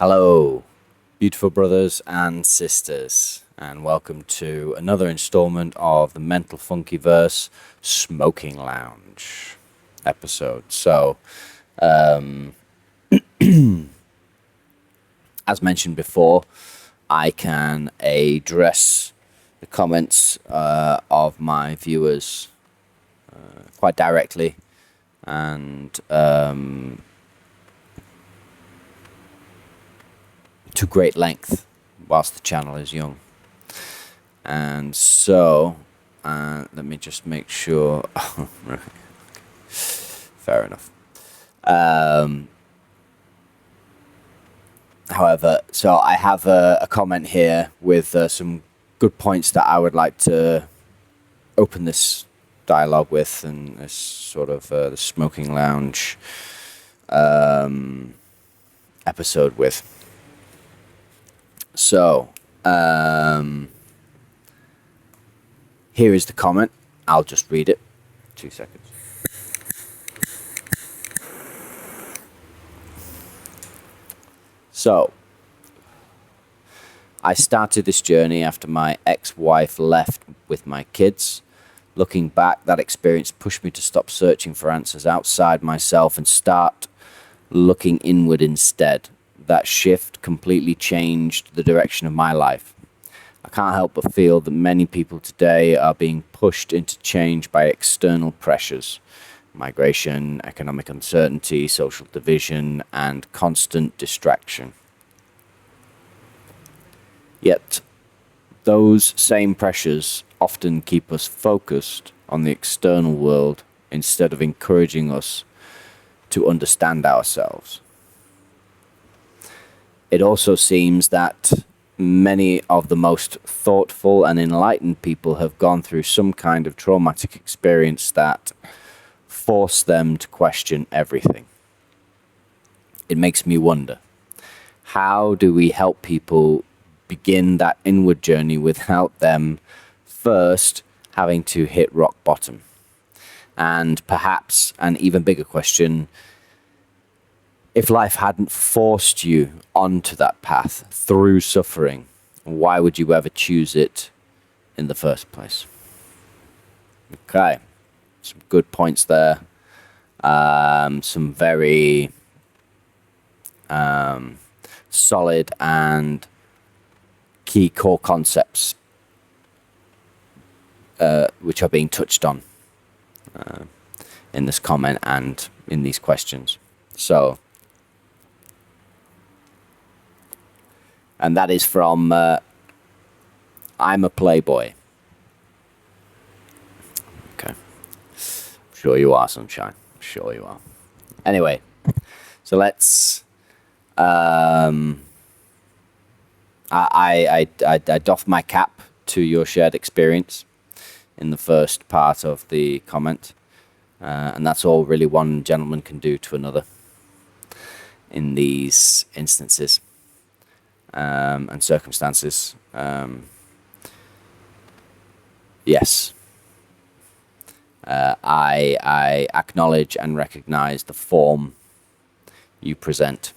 Hello, beautiful brothers and sisters, and welcome to another installment of the Mental Funkyverse Smoking Lounge episode. So, as mentioned before, I can address the comments of my viewers quite directly and to great length whilst the channel is young. And so let me just make sure. Fair enough. However, so I have a comment here with some good points that I would like to open this dialogue with, and this sort of the smoking lounge episode with. So, here is the comment. I'll just read it. 2 seconds. So, I started this journey after my ex-wife left with my kids. Looking back, that experience pushed me to stop searching for answers outside myself and start looking inward instead. That shift completely changed the direction of my life. I can't help but feel that many people today are being pushed into change by external pressures. Migration, economic uncertainty, social division, and constant distraction. Yet, those same pressures often keep us focused on the external world instead of encouraging us to understand ourselves. It also seems that many of the most thoughtful and enlightened people have gone through some kind of traumatic experience that forced them to question everything. It makes me wonder, how do we help people begin that inward journey without them first having to hit rock bottom? And perhaps an even bigger question, if life hadn't forced you onto that path through suffering, why would you ever choose it in the first place? Okay, some good points there. Some very solid and key core concepts which are being touched on in this comment and in these questions. So, and that is from I'm a Playboy. Okay. Sure you are, sunshine. Sure you are. Anyway, so let's I doff my cap to your shared experience in the first part of the comment, and that's all really one gentleman can do to another in these instances and circumstances. Yes, I acknowledge and recognize the form you present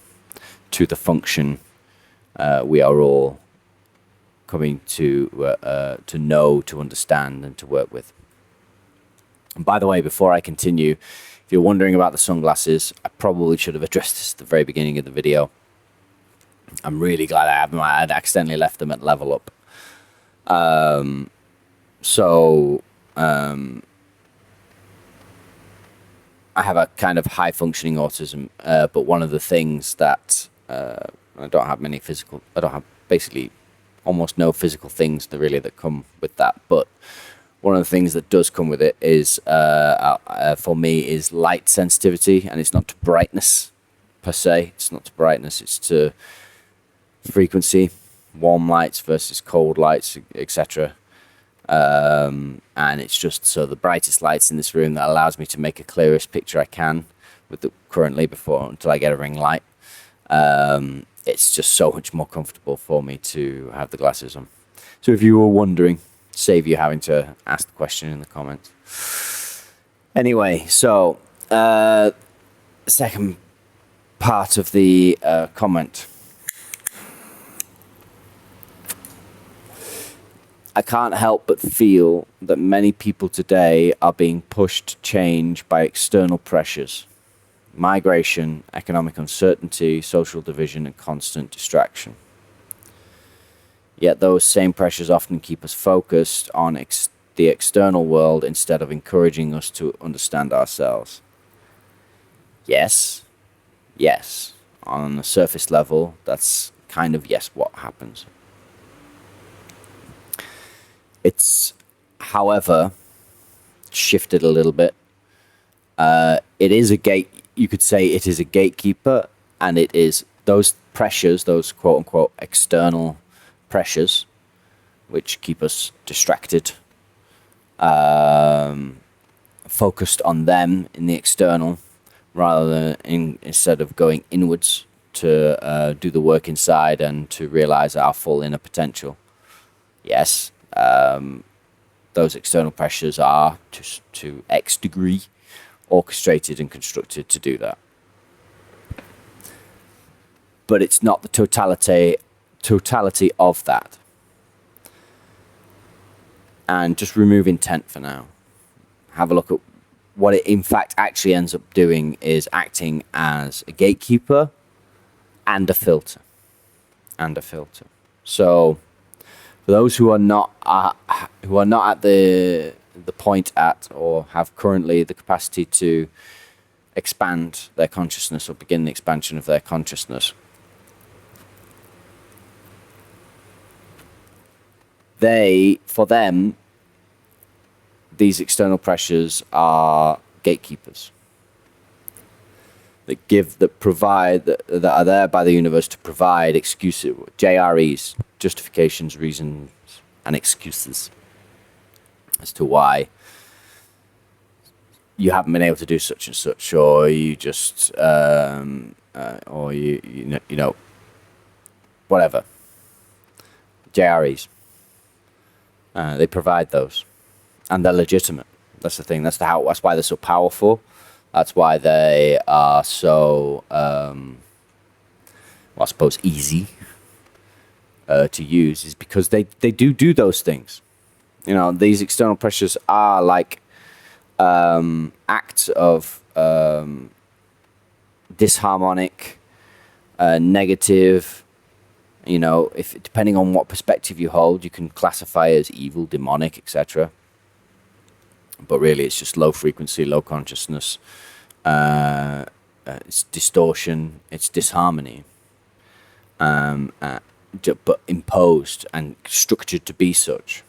to the function we are all coming to know, to understand, and to work with. And by the way, before I continue, if you're wondering about the sunglasses, I probably should have addressed this at the very beginning of the video. I'm really glad I haven't. I'd accidentally left them at level up. I have a kind of high functioning autism, but one of the things that I don't have basically almost no physical things that come with that. But one of the things that does come with it is, for me, is light sensitivity, and it's not to brightness per se. It's not to brightness. It's to frequency, warm lights versus cold lights, etc. And it's just so the brightest lights in this room that allows me to make a clearest picture I can with the currently until I get a ring light. It's just so much more comfortable for me to have the glasses on. So if you were wondering, save you having to ask the question in the comments. Anyway, so second part of the comment. I can't help but feel that many people today are being pushed to change by external pressures. Migration, economic uncertainty, social division, and constant distraction. Yet those same pressures often keep us focused on the external world instead of encouraging us to understand ourselves. Yes, on the surface level, that's kind of what happens. It's, however, shifted a little bit. It is you could say it is a gatekeeper, and it is those pressures, those quote unquote external pressures, which keep us distracted, focused on them in the external, rather than instead of going inwards to do the work inside and to realize our full inner potential. Yes, those external pressures are to X degree orchestrated and constructed to do that. But it's not the totality of that. And just remove intent for now. Have a look at what it in fact actually ends up doing is acting as a gatekeeper and a filter. So for those who are not at the point at, or have currently the capacity to expand their consciousness or begin the expansion of their consciousness, for them, these external pressures are gatekeepers that are there by the universe to provide excuses, JREs, justifications, reasons, and excuses as to why you haven't been able to do such and such, or you just, or you know, whatever. JREs. They provide those, and they're legitimate. That's the thing. That's why they're so powerful. That's why they are so, I suppose, easy to use, is because they do those things. You know, these external pressures are like acts of disharmonic, negative. You know, if depending on what perspective you hold, you can classify as evil, demonic, etc. But really, it's just low frequency, low consciousness. It's distortion. It's disharmony. But imposed and structured to be such.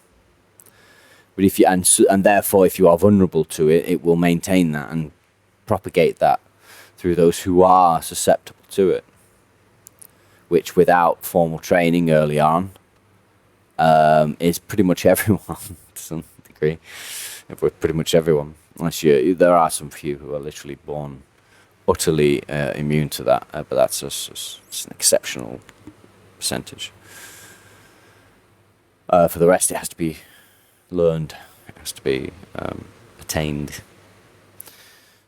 But if you and therefore, if you are vulnerable to it, it will maintain that and propagate that through those who are susceptible to it. Which, without formal training early on, is pretty much everyone to some degree. Pretty much everyone, unless there are some few who are literally born utterly immune to that, but that's just an exceptional percentage. For the rest, it has to be learned. It has to be attained.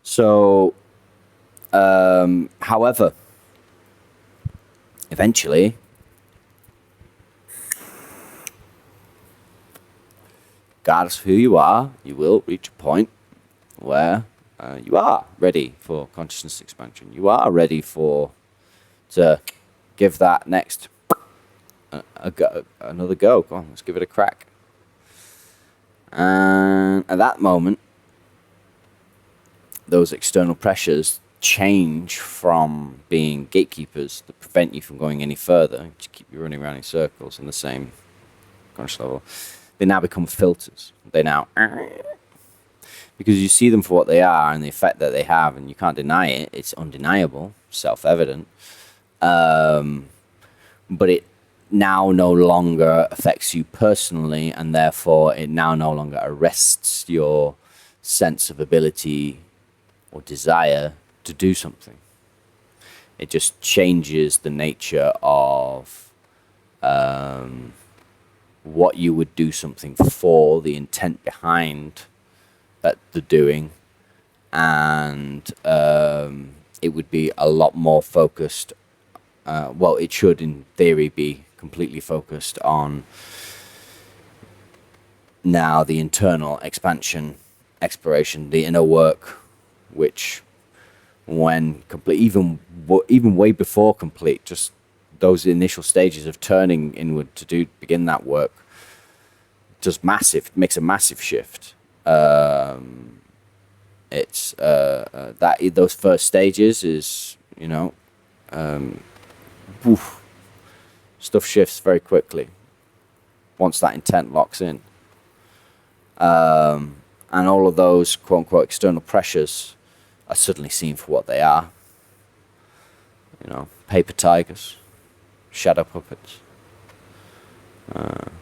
So, however, eventually, regardless of who you are, you will reach a point where you are ready for consciousness expansion. You are ready to give that next another go. Go on, let's give it a crack. And at that moment, those external pressures change from being gatekeepers that prevent you from going any further, to keep you running around in circles in the same conscious level. They now become filters. Because you see them for what they are and the effect that they have, and you can't deny it. It's undeniable, self-evident. But it now no longer affects you personally, and therefore it now no longer arrests your sense of ability or desire to do something. It just changes the nature of what you would do something for, the intent behind the doing, and it would be a lot more focused. It should in theory be completely focused on now the internal expansion, exploration, the inner work, which when complete, even way before complete, just those initial stages of turning inward to begin that work, makes a massive shift. It's that those first stages is, stuff shifts very quickly once that intent locks in. And all of those quote unquote external pressures are suddenly seen for what they are. Paper tigers, shadow puppets,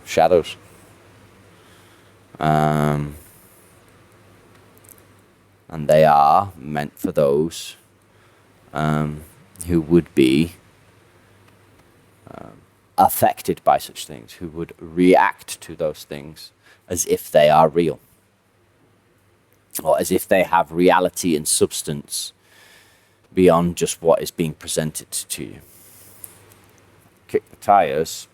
shadows. And they are meant for those who would be affected by such things, who would react to those things as if they are real, or as if they have reality and substance beyond just what is being presented to you. Kick the tires.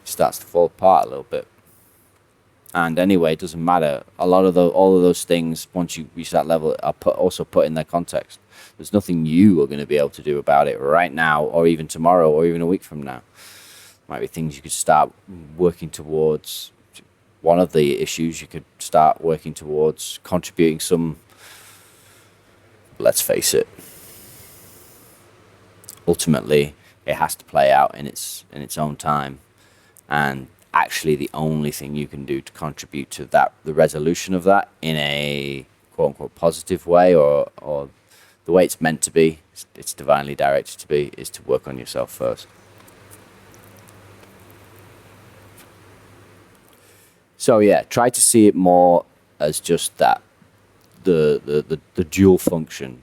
Starts to fall apart a little bit. And anyway, it doesn't matter. All of those things, once you reach that level, are also put in their context. There's nothing you are going to be able to do about it right now, or even tomorrow, or even a week from now. Might be things you could start working towards. One of the issues you could start working towards contributing some. Let's face it. Ultimately, it has to play out in its own time, and actually the only thing you can do to contribute to that, the resolution of that in a quote unquote positive way, or the way it's meant to be, it's divinely directed to be, is to work on yourself first. So yeah, try to see it more as just that, the dual function,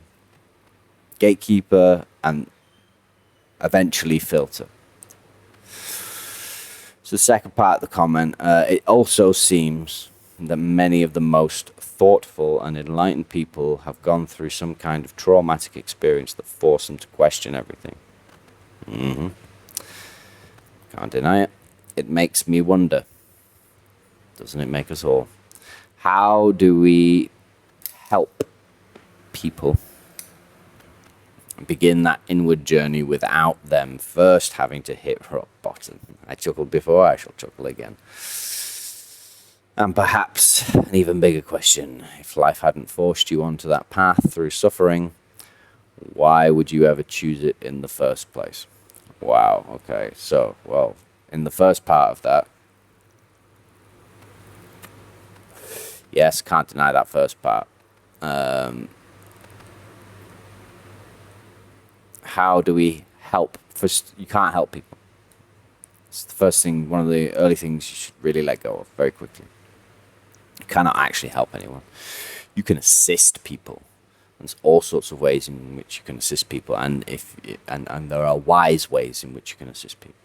gatekeeper and eventually filter. So the second part of the comment, it also seems that many of the most thoughtful and enlightened people have gone through some kind of traumatic experience that forced them to question everything. Can't deny it. It makes me wonder. Doesn't it make us all? How do we help people begin that inward journey without them first having to hit rock bottom? I chuckled before, I shall chuckle again. And perhaps an even bigger question, if life hadn't forced you onto that path through suffering, why would you ever choose it in the first place? Wow, okay, so, well, in the first part of that, yes, can't deny that first part. How do we help? First, you can't help people. It's the first thing, one of the early things you should really let go of very quickly. You cannot actually help anyone. You can assist people. There's all sorts of ways in which you can assist people, and there are wise ways in which you can assist people.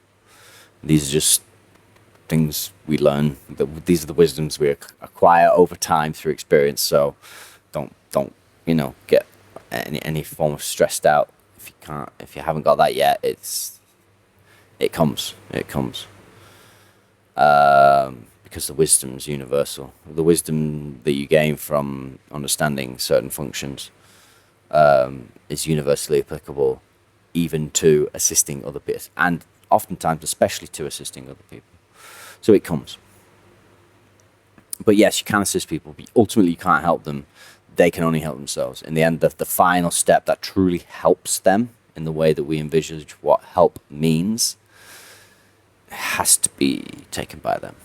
These are just things we learn. These are the wisdoms we acquire over time through experience. So don't get any form of stressed out if you haven't got that yet. It comes. Because the wisdom's universal. The wisdom that you gain from understanding certain functions is universally applicable, even to assisting other people, and oftentimes especially to assisting other people. So it comes. But yes, you can assist people, but ultimately you can't help them. They can only help themselves. In the end, the final step that truly helps them in the way that we envisage what help means has to be taken by them.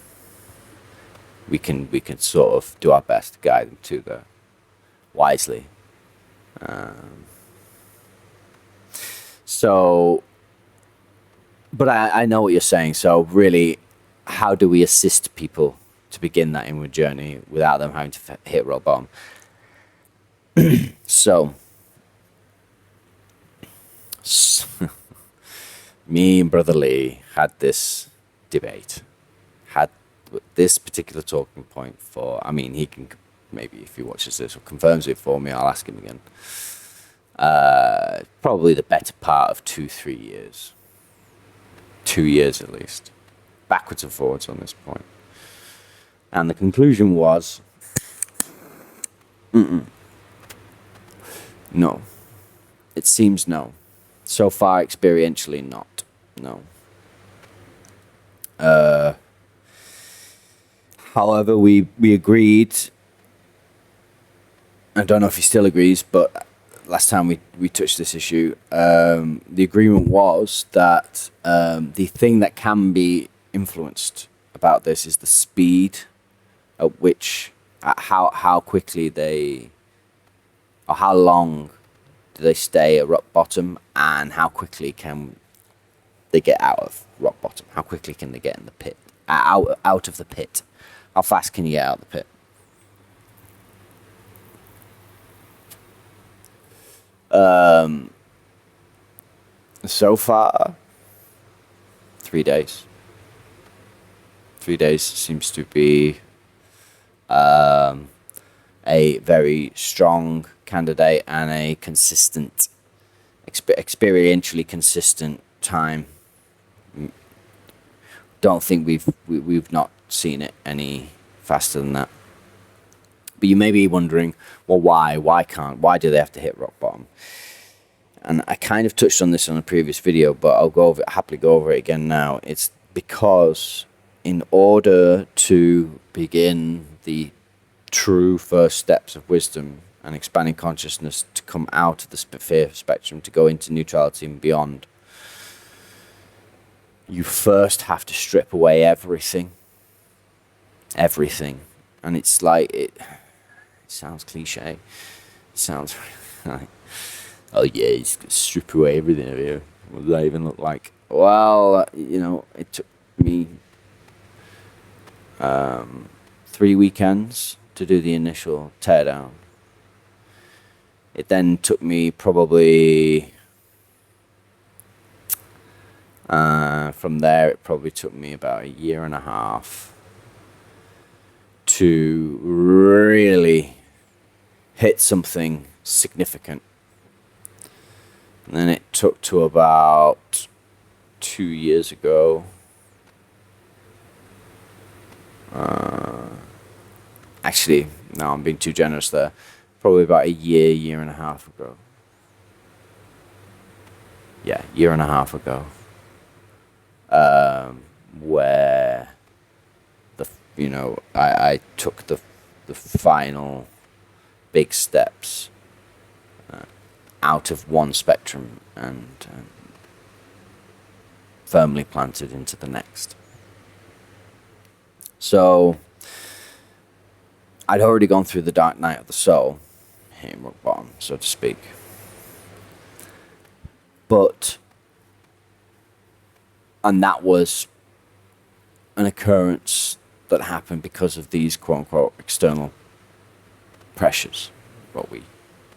We can sort of do our best to guide them to there wisely. But I know what you're saying. So really, how do we assist people to begin that inward journey without them having to hit rock bottom? So, me and Brother Lee had this debate, had this particular talking point for, he can, maybe if he watches this or confirms it for me, I'll ask him again. Probably the better part of 2-3 years. 2 years at least, backwards and forwards on this point. And the conclusion was, no. It seems no. So far, experientially, not. No. However, we agreed. I don't know if he still agrees, but last time we touched this issue, the agreement was that the thing that can be influenced about this is the speed at which, how quickly they, or how long do they stay at rock bottom, and how quickly can they get out of rock bottom? How quickly can they get in the pit? Out of the pit. How fast can you get out of the pit? So far, 3 days. 3 days seems to be a very strong candidate and a consistent, experientially consistent time. Don't think we've not seen it any faster than that. But you may be wondering, well, why do they have to hit rock bottom? And I kind of touched on this on a previous video, but I'll happily go over it again now. It's because in order to begin the true first steps of wisdom and expanding consciousness, to come out of the fear spectrum, to go into neutrality and beyond, you first have to strip away everything. And it's like, it sounds cliche. It sounds like, oh yeah, he's going to strip away everything of you. What does that even look like? Well, it took me 3 weekends to do the initial teardown. It then took me probably, from there, it probably took me about 1.5 years to really hit something significant. And then it took to about 2 years ago. Actually, no, I'm being too generous there. Probably about 1.5 years ago. Yeah, 1.5 years ago. Where I took the final big steps out of one spectrum and firmly planted into the next. So I'd already gone through the dark night of the soul, hitting rock bottom, so to speak. And that was an occurrence that happened because of these quote-unquote external pressures, what we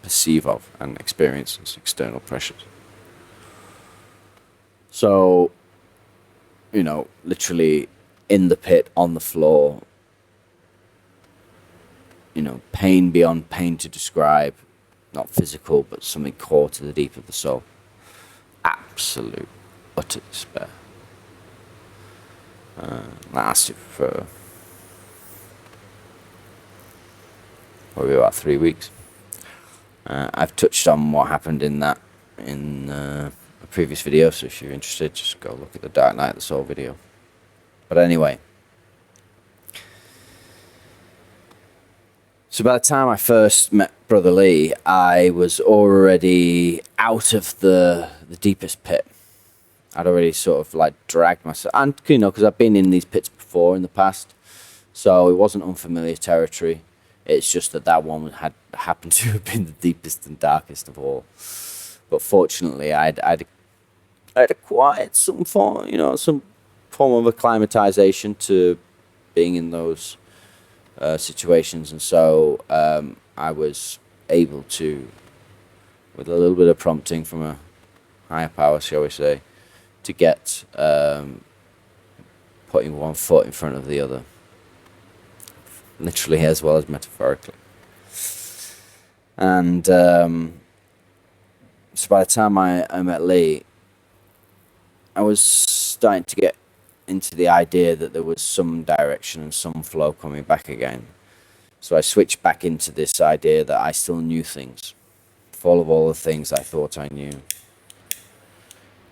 perceive of and experience as external pressures. So, literally in the pit, on the floor, pain beyond pain to describe, not physical, but something core to the deep of the soul. Absolute, utter despair. Lasted for probably about 3 weeks. I've touched on what happened in that in a previous video, so if you're interested, just go look at the Dark Night of the Soul video. But anyway, so by the time I first met Brother Lee, I was already out of the deepest pit. I'd already sort of like dragged myself, and because I've been in these pits before in the past, so it wasn't unfamiliar territory. It's just that one had happened to have been the deepest and darkest of all. But fortunately, I'd acquired some form of acclimatization to being in those situations, and so I was able to, with a little bit of prompting from a higher power, shall we say, to get putting one foot in front of the other, literally as well as metaphorically. And so by the time I met Lee, I was starting to get into the idea that there was some direction and some flow coming back again. So I switched back into this idea that I still knew things, full of all the things I thought I knew.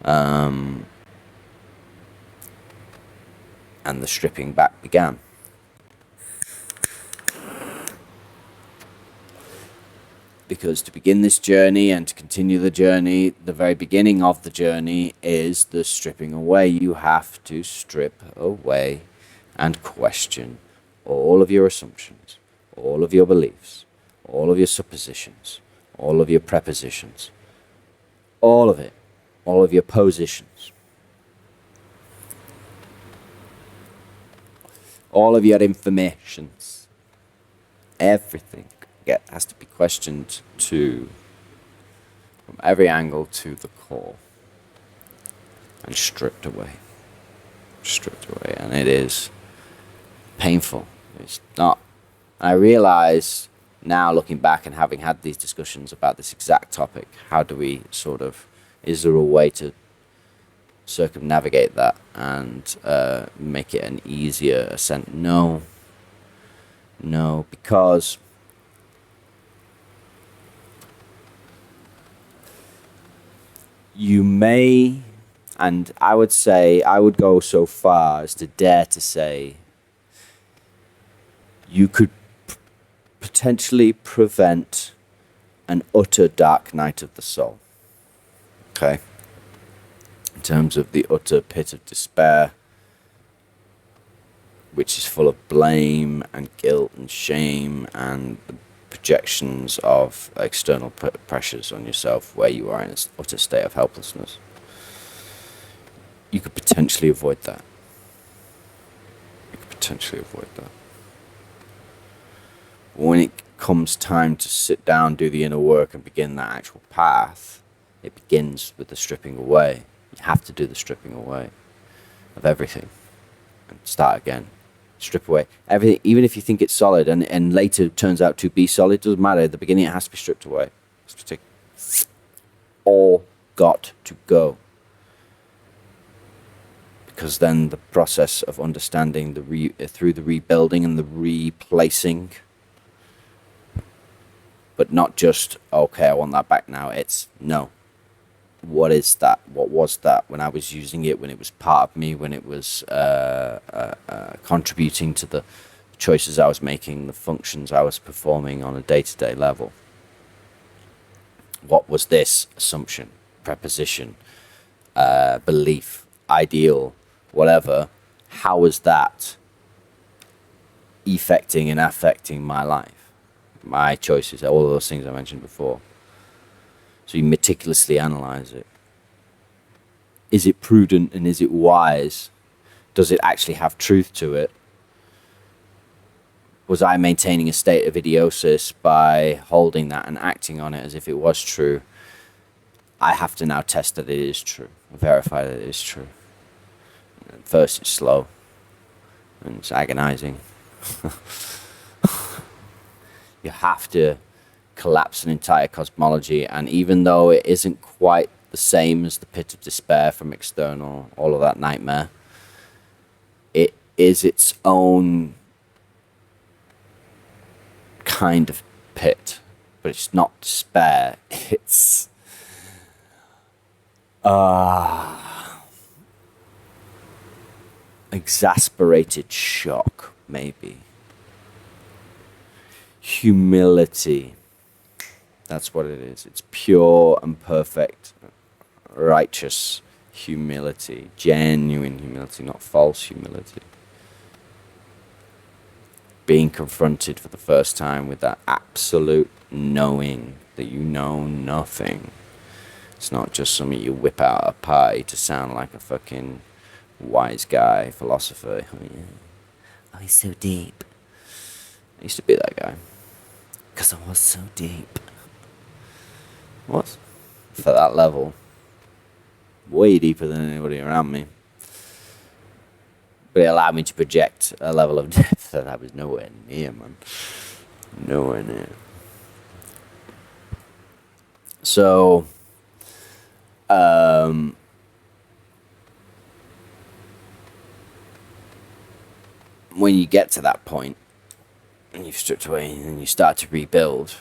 And the stripping back began. Because to begin this journey and to continue the journey, the very beginning of the journey is the stripping away. You have to strip away and question all of your assumptions, all of your beliefs, all of your suppositions, all of your prepositions, all of it, all of your positions, all of your informations, everything has to be questioned from every angle to the core and stripped away, and it is painful. It's not. I realize now, looking back and having had these discussions about this exact topic, how do we is there a way to circumnavigate that and make it an easier ascent? No, because you may, and I would go so far as to dare to say, you could potentially prevent an utter dark night of the soul. Okay? In terms of the utter pit of despair, which is full of blame and guilt and shame and the projections of external pressures on yourself, where you are in an utter state of helplessness. You could potentially avoid that. When it comes time to sit down, do the inner work and begin that actual path, it begins with the stripping away. You have to do the stripping away of everything and start again. Strip away everything, even if you think it's solid and later turns out to be solid, doesn't matter. At the beginning, it has to be stripped away. It's all got to go. Because then the process of understanding through the rebuilding and the replacing, but not just, okay, I want that back now. It's, no. What is that? What was that when I was using it, when it was part of me, when it was contributing to the choices I was making, the functions I was performing on a day-to-day level? What was this assumption, preposition, belief, ideal, whatever? How was that effecting and affecting my life, my choices, all of those things I mentioned before? So you meticulously analyze it. Is it prudent and is it wise? Does it actually have truth to it? Was I maintaining a state of idiosis by holding that and acting on it as if it was true? I have to now test that it is true, verify that it is true. At first it's slow and it's agonizing. You have to collapse an entire cosmology, and even though it isn't quite the same as the pit of despair from external, all of that nightmare, it is its own kind of pit, but it's not despair, it's exasperated shock, maybe humility. That's what it is. It's pure and perfect, righteous humility, genuine humility, not false humility. Being confronted for the first time with that absolute knowing that you know nothing. It's not just something you whip out at a party to sound like a fucking wise guy, philosopher. Oh, yeah. Oh, he's so deep. I used to be that guy. Because I was so deep. What? For that level. Way deeper than anybody around me. But it allowed me to project a level of depth that I was nowhere near, man. Nowhere near. So, when you get to that point, and you've stripped away, and you start to rebuild,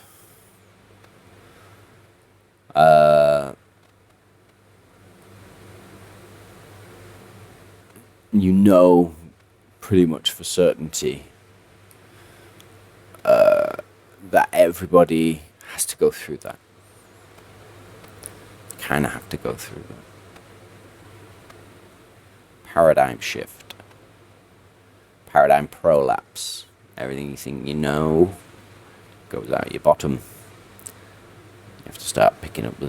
you know pretty much for certainty that everybody has to go through that. Kind of have to go through that. Paradigm shift. Paradigm prolapse. Everything you think you know goes out your bottom. You have to start pick it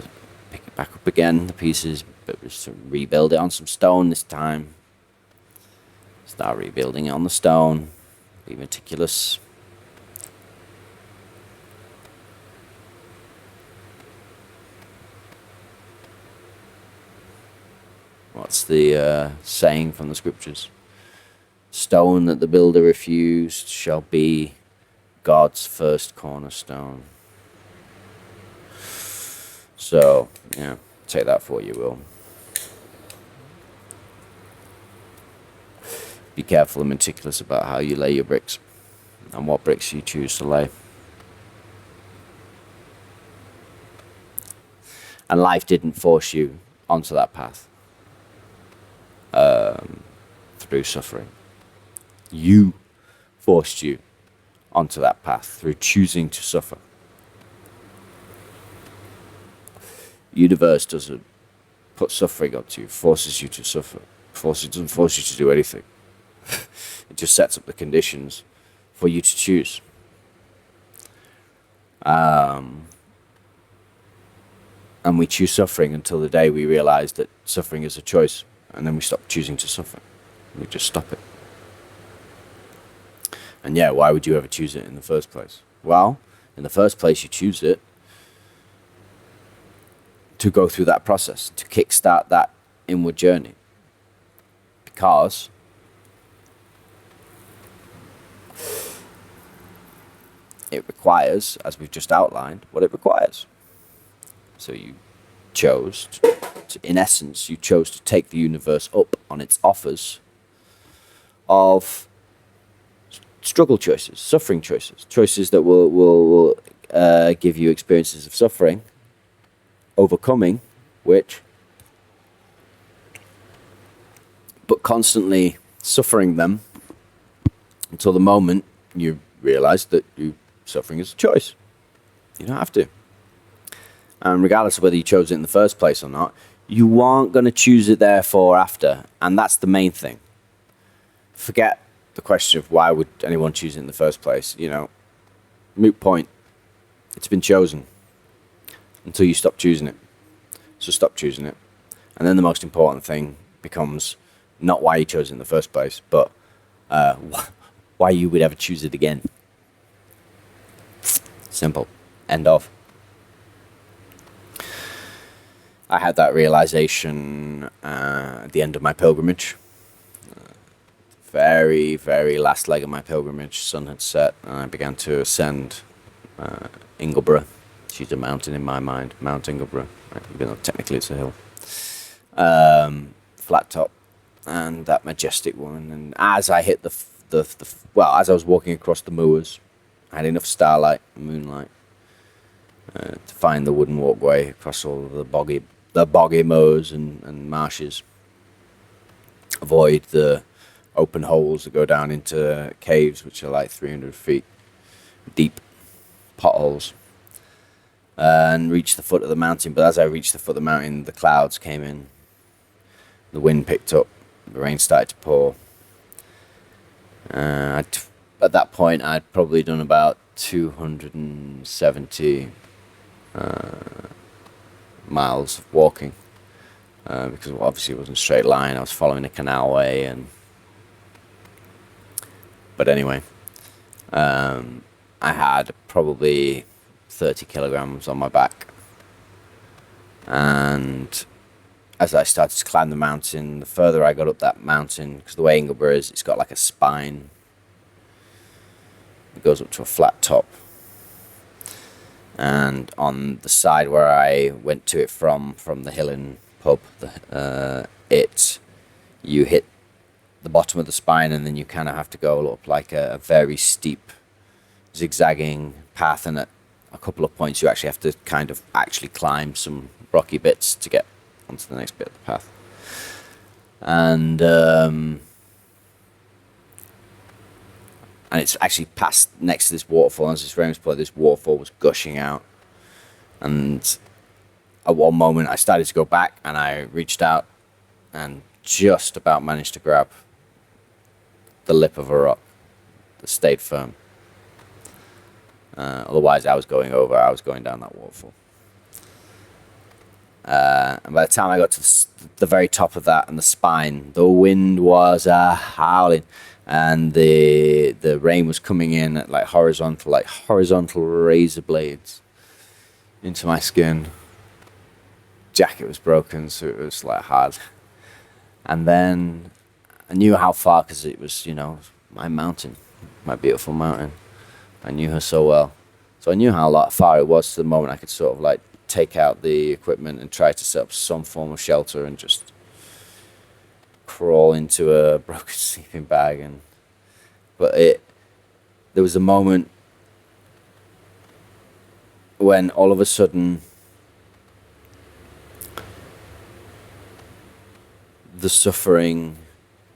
back up again, the pieces, but just rebuild it on some stone this time. Start rebuilding it on the stone. Be meticulous. What's the saying from the scriptures? Stone that the builder refused shall be God's first cornerstone. So, yeah, take that for what you will. Be careful and meticulous about how you lay your bricks and what bricks you choose to lay. And life didn't force you onto that path through suffering. You forced you onto that path through choosing to suffer. Universe doesn't put suffering onto you, forces you to suffer. Doesn't force you to do anything. It just sets up the conditions for you to choose. And we choose suffering until the day we realize that suffering is a choice, and then we stop choosing to suffer. We just stop it. And yeah, why would you ever choose it in the first place? Well, in the first place, you choose it to go through that process, to kickstart that inward journey. Because it requires, as we've just outlined, what it requires. So you chose to, in essence, you chose to take the universe up on its offers of struggle choices, suffering choices, choices that will give you experiences of suffering, overcoming which, but constantly suffering them until the moment you realize that suffering is a choice. You don't have to. And regardless of whether you chose it in the first place or not, you aren't going to choose it therefore after. And that's the main thing. Forget the question of why would anyone choose it in the first place. You know, moot point. It's been chosen until you stop choosing it. So stop choosing it. And then the most important thing becomes not why you chose it in the first place, but why you would ever choose it again. Simple. End of. I had that realization at the end of my pilgrimage. Very, very last leg of my pilgrimage. Sun had set and I began to ascend Ingleborough. She's a mountain in my mind. Mount Ingleborough. Right? Even though technically it's a hill. Flat top. And that majestic one. And as I hit as I was walking across the moors, I had enough starlight and moonlight to find the wooden walkway across all the boggy moors and marshes. Avoid the open holes that go down into caves, which are like 300 feet deep potholes, and reach the foot of the mountain. But as I reached the foot of the mountain, the clouds came in, the wind picked up, the rain started to pour. At that point, I'd probably done about 270 miles of walking, because obviously it wasn't a straight line. I was following a canalway, but anyway, I had probably 30 kilograms on my back, and as I started to climb the mountain, the further I got up that mountain, because the way Ingleborough is, it's got like a spine. It goes up to a flat top. And on the side where I went to it from the hill and pub, you hit the bottom of the spine, and then you kind of have to go up like a very steep, zigzagging path, and at a couple of points you actually have to kind of actually climb some rocky bits to get onto the next bit of the path. And it's actually passed next to this waterfall. As this rain was pouring, this waterfall was gushing out. And at one moment I started to go back, and I reached out and just about managed to grab the lip of a rock that stayed firm. Otherwise I was going down that waterfall. And by the time I got to the very top of that and the spine, the wind was howling, and the rain was coming in at like horizontal razor blades into my skin. Jacket was broken, so it was like hard. And then I knew how far, because it was, my mountain, my beautiful mountain. I knew her so well. So I knew how far it was to the moment I could sort of like take out the equipment and try to set up some form of shelter and just crawl into a broken sleeping bag. But there was a moment when all of a sudden the suffering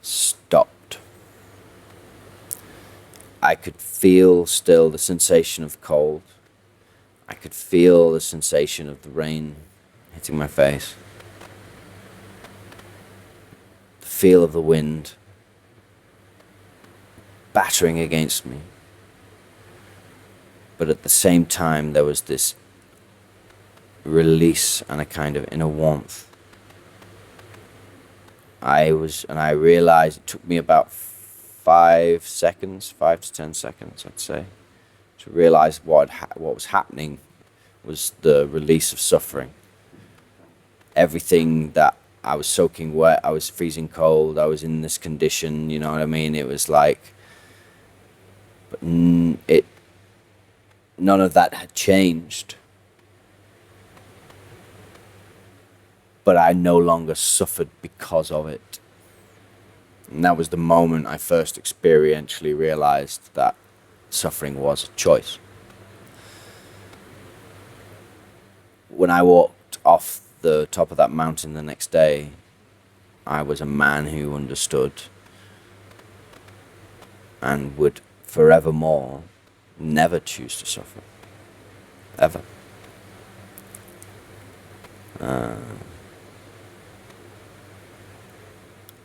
stopped. I could feel still the sensation of cold. I could feel the sensation of the rain hitting my face. The feel of the wind battering against me. But at the same time, there was this release and a kind of inner warmth. I realized it took me about 5 to 10 seconds, I'd say, to realize what was happening was the release of suffering. Everything that I was soaking wet, I was freezing cold, I was in this condition, you know what I mean? It was like, but none of that had changed. But I no longer suffered because of it. And that was the moment I first experientially realized that suffering was a choice. When I walked off the top of that mountain the next day, I was a man who understood and would forevermore never choose to suffer. Ever.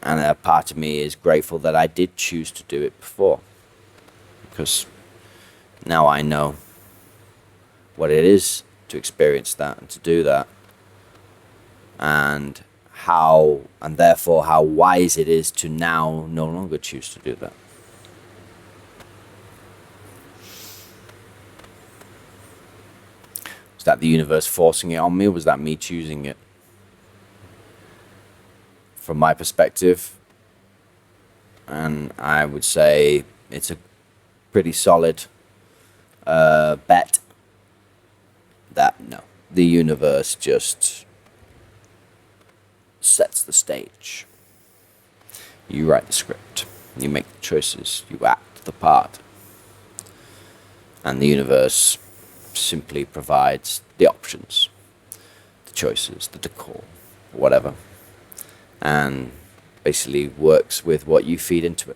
And a part of me is grateful that I did choose to do it before, because now I know what it is to experience that and to do that, and therefore how wise it is to now no longer choose to do that. Was that the universe forcing it on me, or was that me choosing it? From my perspective, and I would say it's a pretty solid bet that no, the universe just sets the stage. You write the script, you make the choices, you act the part, and the universe simply provides the options, the choices, the decor, whatever, and basically works with what you feed into it.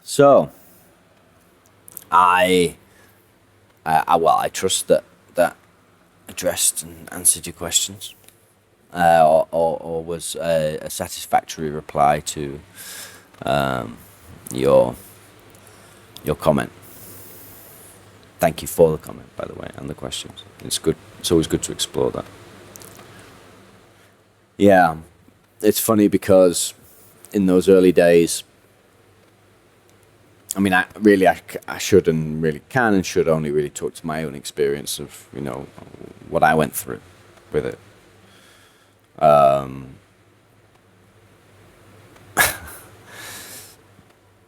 So, I trust that addressed and answered your questions, or was a satisfactory reply to your comment. Thank you for the comment, by the way, and the questions. It's good. It's always good to explore that. Yeah, it's funny because in those early days, I mean, I should and really can and should only really talk to my own experience of, what I went through with it.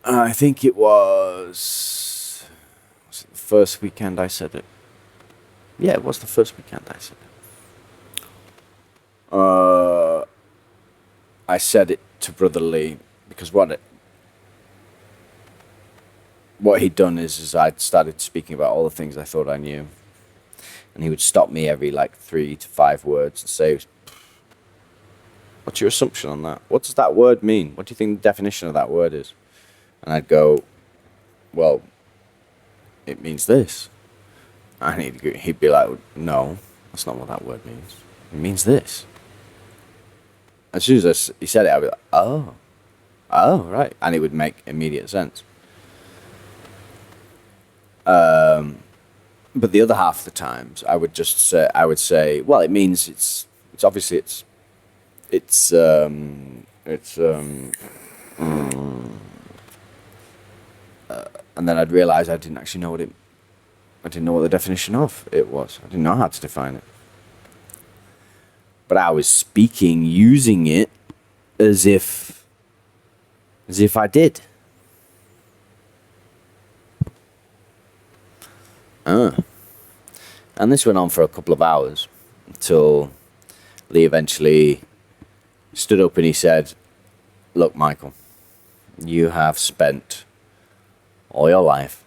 I think it was it the first weekend I said it? Yeah, it was the first weekend I said it. I said it to Brother Lee because what he'd done is I'd started speaking about all the things I thought I knew, and he would stop me every like 3 to 5 words and say, "What's your assumption on that? What does that word mean? What do you think the definition of that word is?" And I'd go, "Well, it means this." And he'd be like, "No, that's not what that word means. It means this." As soon as he said it, I'd be like, oh, right. And it would make immediate sense. But the other half of the times, I would say, well, it means it's obviously and then I'd realize I didn't actually know I didn't know what the definition of it was. I didn't know how to define it. But I was using it as if I did. And this went on for a couple of hours until Lee eventually stood up and he said, "Look, Michael, you have spent all your life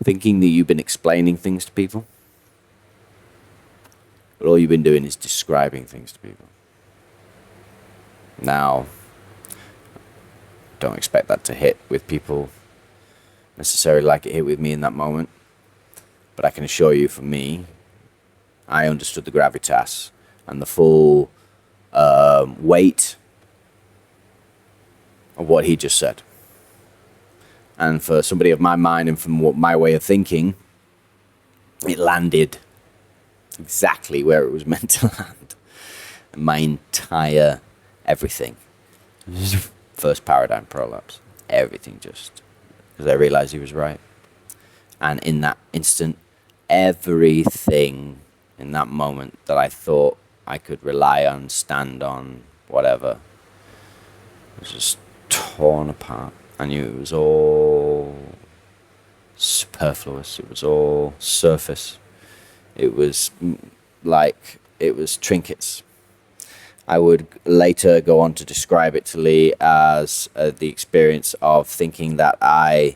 thinking that you've been explaining things to people, but all you've been doing is describing things to people. Now, don't expect that to hit with people necessarily like it hit with me in that moment, but I can assure you, for me, I understood the gravitas and the full weight of what he just said. And for somebody of my mind and from my way of thinking, it landed exactly where it was meant to land. My entire everything. First paradigm prolapse. Everything just. Because I realized he was right. And in that instant, everything in that moment that I thought I could rely on, stand on, whatever, was just torn apart. I knew it was all superfluous. It was all surface. It was trinkets. I would later go on to describe it to Lee as the experience of thinking that I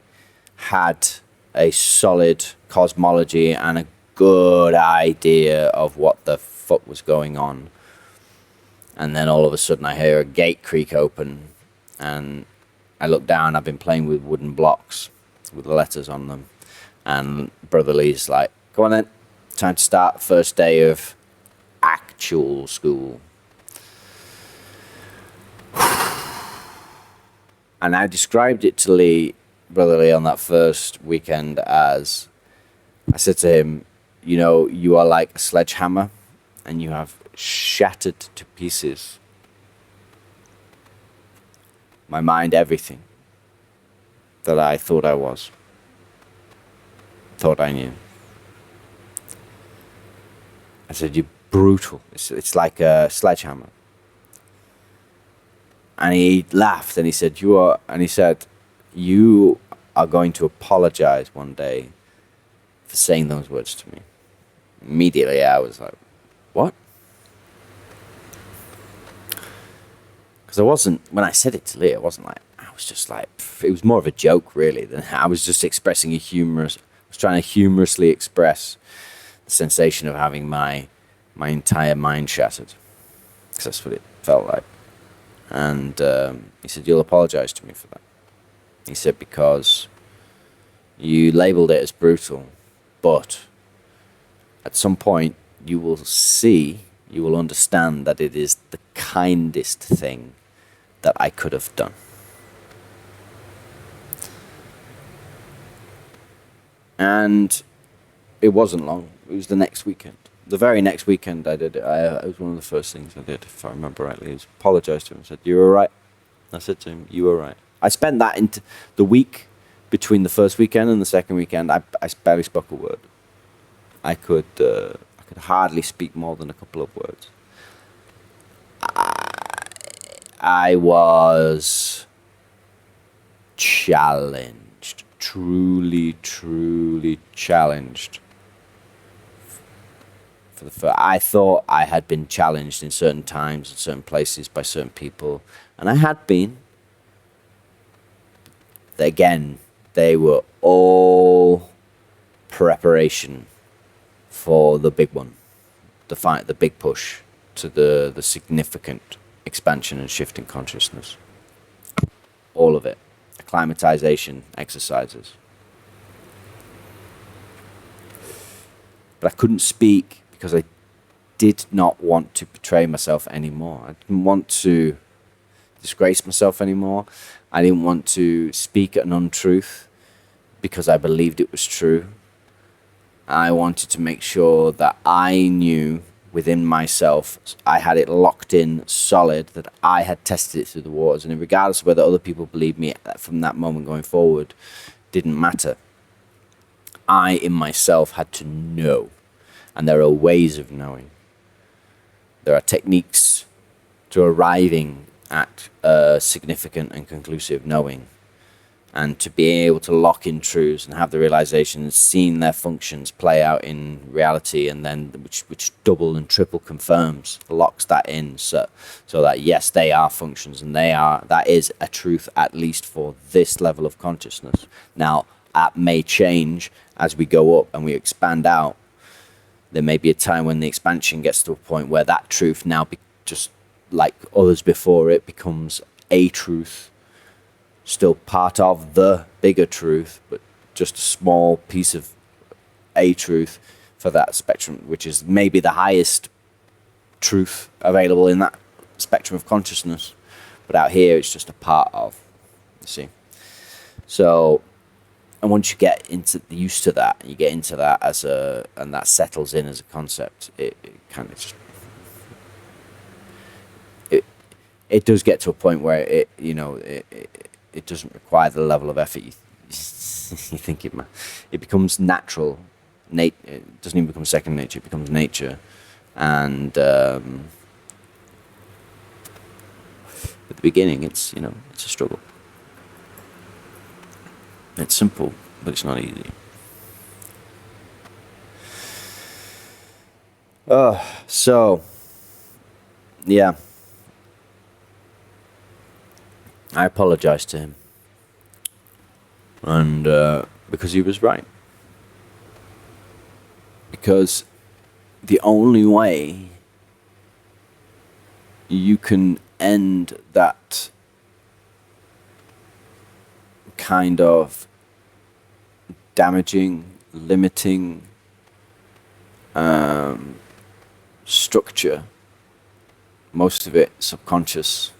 had a solid cosmology and a good idea of what the fuck was going on. And then all of a sudden I hear a gate creak open and I look down. I've been playing with wooden blocks with letters on them. And Brother Lee's like, "Go on then, time to start first day of actual school." And I described it to Lee, Brother Lee, on that first weekend as, I said to him, "You know, you are like a sledgehammer and you have shattered to pieces my mind, everything that I thought I was, thought I knew." I said, "You're brutal. It's like a sledgehammer." And he laughed and he said, "You are going to apologize one day for saying those words to me." Immediately I was like, "What?" Because when I said it to Lee, it wasn't like, I was just like, it was more of a joke really. Than I was just expressing I was trying to humorously express the sensation of having my entire mind shattered. Because that's what it felt like. And he said, "You'll apologize to me for that." He said, "Because you labeled it as brutal, but at some point you will understand that it is the kindest thing that I could have done." And it wasn't long. It was the next weekend. The very next weekend I did it. It was one of the first things I did, if I remember rightly, is apologise to him and said, "You were right." I said to him, "You were right." I spent that into the week between the first weekend and the second weekend. I barely spoke a word. I could hardly speak more than a couple of words. I was challenged, truly challenged I thought I had been challenged in certain times, in certain places, by certain people, and I had been. Again, they were all preparation for the big one, the big push to the significant expansion and shift in consciousness. All of it. Acclimatization exercises. But I couldn't speak because I did not want to betray myself anymore. I didn't want to disgrace myself anymore. I didn't want to speak an untruth because I believed it was true. I wanted to make sure that I knew within myself, I had it locked in solid, that I had tested it through the waters, and regardless of whether other people believed me from that moment going forward, didn't matter. I in myself had to know, and there are ways of knowing. There are techniques to arriving at significant and conclusive knowing, and to be able to lock in truths and have the realization and seeing their functions play out in reality, and then which double and triple confirms, locks that in, so that yes, they are functions, and that is a truth, at least for this level of consciousness. Now that may change as we go up and we expand out. There may be a time when the expansion gets to a point where that truth now just like others before it becomes a truth, still part of the bigger truth, but just a small piece of a truth for that spectrum, which is maybe the highest truth available in that spectrum of consciousness. But out here, it's just a part of, you see. So, and once you get used to that, you get into that and that settles in as a concept, it kind of just, it does get to a point where it doesn't require the level of effort you think it might. It becomes natural. It doesn't even become second nature. It becomes nature. And at the beginning, it's a struggle. It's simple, but it's not easy. So, yeah. I apologized to him, and because he was right. Because the only way you can end that kind of damaging, limiting structure, most of it subconscious,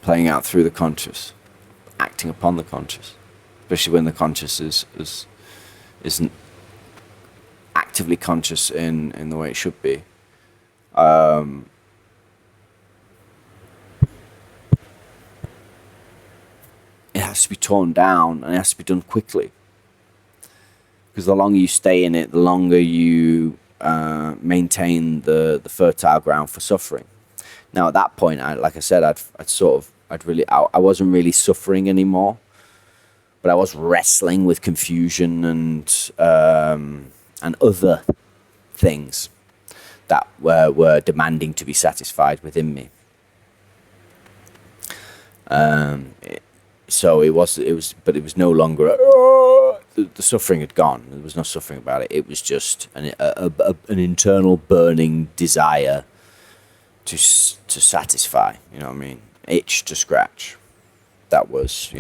playing out through the conscious, acting upon the conscious, especially when the conscious isn't actively conscious in the way it should be. It has to be torn down, and it has to be done quickly. Because the longer you stay in it, the longer you maintain the fertile ground for suffering. Now, at that point, I wasn't really suffering anymore, but I was wrestling with confusion and other things that were demanding to be satisfied within me. So it was no longer the suffering had gone. There was no suffering about it. It was just an internal burning desire to satisfy, you know what I mean? Itch to scratch. That was,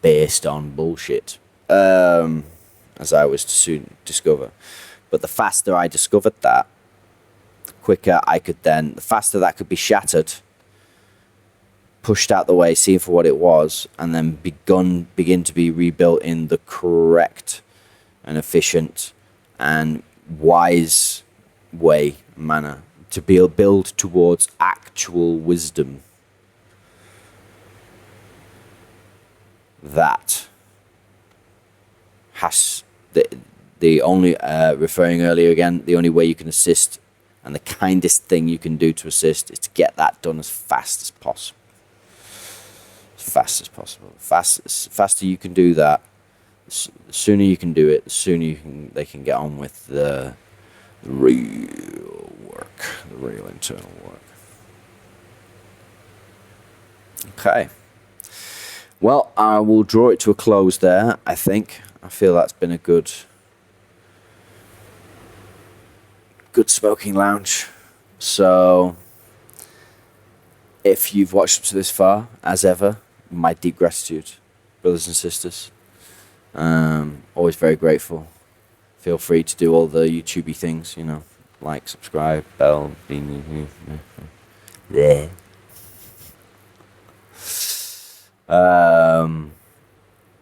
based on bullshit, as I was to soon discover. But the faster I discovered that, the quicker the faster that could be shattered, pushed out the way, seen for what it was, and then begin to be rebuilt in the correct and efficient and wise manner, to build towards actual wisdom. That has the only referring earlier again, the only way you can assist, and the kindest thing you can do to assist, is to get that done as fast as possible. Faster you can do that, The sooner you can do it, the sooner they can get on with the real work, the real internal work. Okay. Well, I will draw it to a close there, I think. I feel that's been a good smoking lounge. So, if you've watched up to this far, as ever, my deep gratitude, brothers and sisters. Always very grateful. Feel free to do all the YouTubey things, like, subscribe, bell, yeah.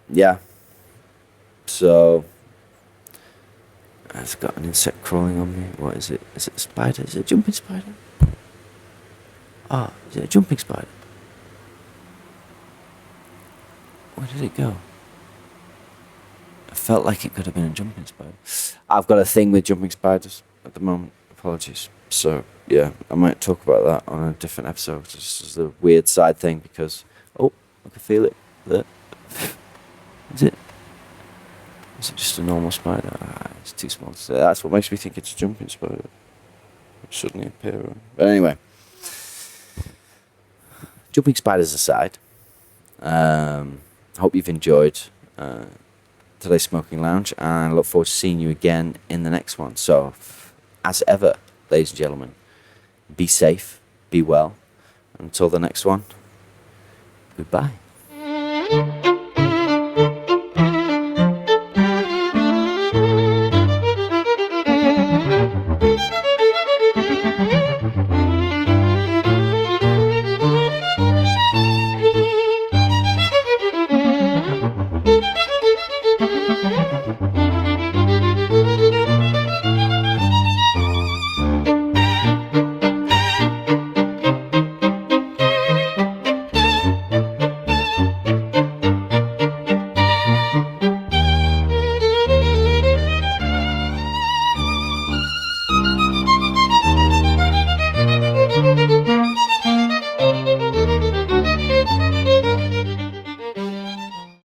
Yeah. So, I've got an insect crawling on me. What is it? Is it a spider? Is it a jumping spider? Is it a jumping spider? Where did it go? I felt like it could have been a jumping spider. I've got a thing with jumping spiders at the moment. Apologies. So, yeah, I might talk about that on a different episode. This is a weird side thing because, I can feel it there. Is it? Is it just a normal spider? It's too small to say. That's what makes me think it's a jumping spider. It suddenly appear. But anyway. Jumping spiders aside. Hope you've enjoyed today's Smoking Lounge. And I look forward to seeing you again in the next one. So, as ever, ladies and gentlemen, be safe, be well. Until the next one, goodbye.